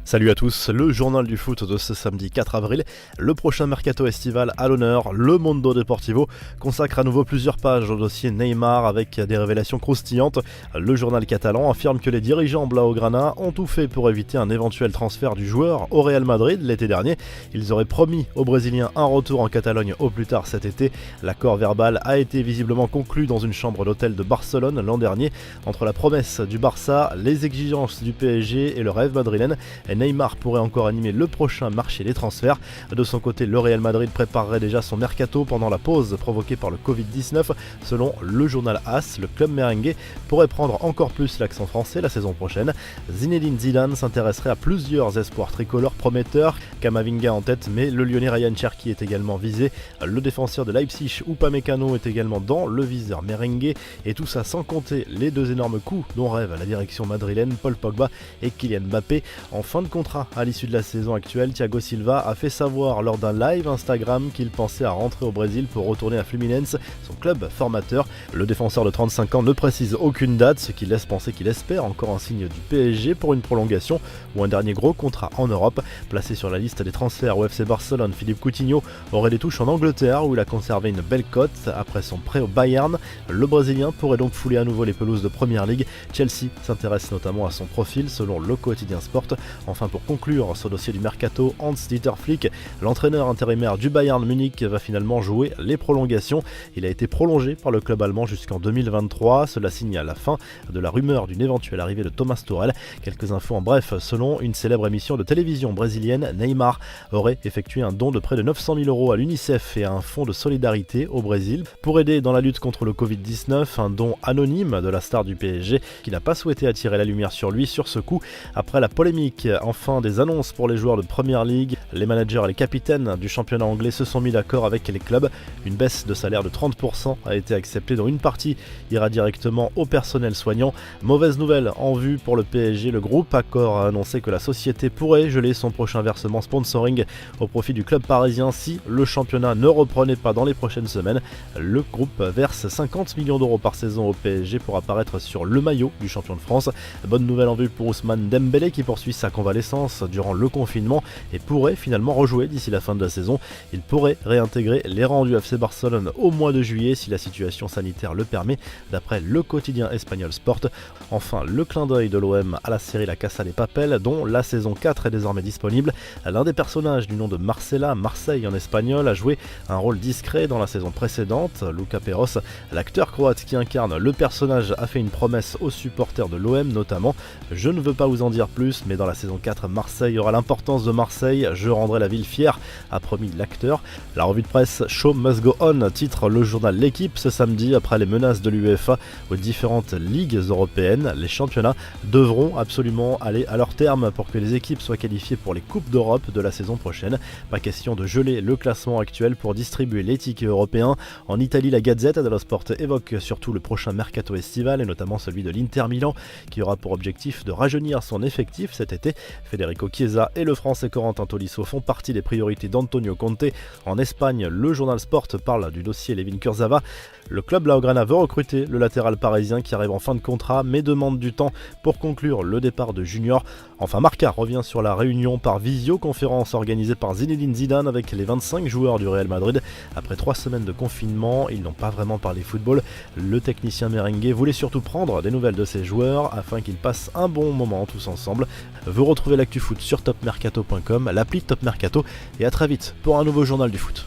Salut à tous, le journal du foot de ce samedi 4 avril. Le prochain mercato estival à l'honneur, le Mundo Deportivo consacre à nouveau plusieurs pages au dossier Neymar avec des révélations croustillantes. Le journal catalan affirme que les dirigeants blaugrana ont tout fait pour éviter un éventuel transfert du joueur au Real Madrid l'été dernier. Ils auraient promis aux Brésiliens un retour en Catalogne au plus tard cet été. L'accord verbal a été visiblement conclu dans une chambre d'hôtel de Barcelone l'an dernier. Entre la promesse du Barça, les exigences du PSG et le rêve madrilène, Neymar pourrait encore animer le prochain marché des transferts. De son côté, le Real Madrid préparerait déjà son mercato pendant la pause provoquée par le Covid-19. Selon le journal AS, le club merengue pourrait prendre encore plus l'accent français la saison prochaine. Zinedine Zidane s'intéresserait à plusieurs espoirs tricolores prometteurs, Camavinga en tête, mais le Lyonnais Ryan Cherki est également visé. Le défenseur de Leipzig, Upamecano, est également dans le viseur merengue, et tout ça sans compter les deux énormes coups dont rêve la direction madrilène, Paul Pogba et Kylian Mbappé. En fin de contrat à l'issue de la saison actuelle, Thiago Silva a fait savoir lors d'un live Instagram qu'il pensait à rentrer au Brésil pour retourner à Fluminense, son club formateur. Le défenseur de 35 ans ne précise aucune date, ce qui laisse penser qu'il espère encore un signe du PSG pour une prolongation ou un dernier gros contrat en Europe. Placé sur la liste des transferts au FC Barcelone, Philippe Coutinho aurait des touches en Angleterre où il a conservé une belle cote après son prêt au Bayern. Le Brésilien pourrait donc fouler à nouveau les pelouses de Première Ligue. Chelsea s'intéresse notamment à son profil selon le quotidien Sport. Enfin, pour conclure ce dossier du mercato, Hans-Dieter Flick, l'entraîneur intérimaire du Bayern Munich, va finalement jouer les prolongations. Il a été prolongé par le club allemand jusqu'en 2023. Cela signe à la fin de la rumeur d'une éventuelle arrivée de Thomas Tuchel. Quelques infos en bref, selon une célèbre émission de télévision brésilienne, Neymar aurait effectué un don de près de 900 000 € à l'UNICEF et à un fonds de solidarité au Brésil pour aider dans la lutte contre le Covid-19, un don anonyme de la star du PSG qui n'a pas souhaité attirer la lumière sur lui sur ce coup. Après la polémique, enfin des annonces pour les joueurs de Première Ligue, les managers et les capitaines du championnat anglais se sont mis d'accord avec les clubs. Une baisse de salaire de 30% a été acceptée, dont une partie ira directement au personnel soignant. Mauvaise nouvelle en vue pour le PSG, le groupe Accor a annoncé que la société pourrait geler son prochain versement sponsoring au profit du club parisien si le championnat ne reprenait pas dans les prochaines semaines. Le groupe verse 50 millions € par saison au PSG pour apparaître sur le maillot du champion de France. Bonne nouvelle en vue pour Ousmane Dembélé qui poursuit sa convalescence durant le confinement et pourrait finalement rejouer d'ici la fin de la saison. Il pourrait réintégrer les rangs du FC Barcelone au mois de juillet si la situation sanitaire le permet, d'après le quotidien espagnol Sport. Enfin, le clin d'œil de l'OM à la série La Casa de Papel, dont la saison 4 est désormais disponible. L'un des personnages du nom de Marcela, Marseille en espagnol, a joué un rôle discret dans la saison précédente. Luca Peros, l'acteur croate qui incarne le personnage, a fait une promesse aux supporters de l'OM notamment. Je ne veux pas vous en dire plus, mais dans la saison 4, Marseille aura l'importance de Marseille, je rendrai la ville fière, a promis l'acteur. La revue de presse Show Must Go On titre le journal L'Équipe ce samedi. Après les menaces de l'UEFA aux différentes ligues européennes, les championnats devront absolument aller à leur terme pour que les équipes soient qualifiées pour les Coupes d'Europe de la saison prochaine. Pas question de geler le classement actuel pour distribuer les tickets européens. En Italie, la Gazzetta dello Sport évoque surtout le prochain mercato estival et notamment celui de l'Inter Milan qui aura pour objectif de rajeunir son effectif cet été. Federico Chiesa et le français Corentin Tolisso font partie des priorités d'Antonio Conte. En Espagne, le journal Sport parle du dossier Levin Kurzawa. Le club blaugrana veut recruter le latéral parisien qui arrive en fin de contrat mais demande du temps pour conclure le départ de Junior. Enfin, Marca revient sur la réunion par visioconférence organisée par Zinedine Zidane avec les 25 joueurs du Real Madrid. Après 3 semaines de confinement, ils n'ont pas vraiment parlé football. Le technicien merengue voulait surtout prendre des nouvelles de ses joueurs afin qu'ils passent un bon moment tous ensemble. Vous retrouvez l'actu foot sur topmercato.com, l'appli Top Mercato, et à très vite pour un nouveau journal du foot.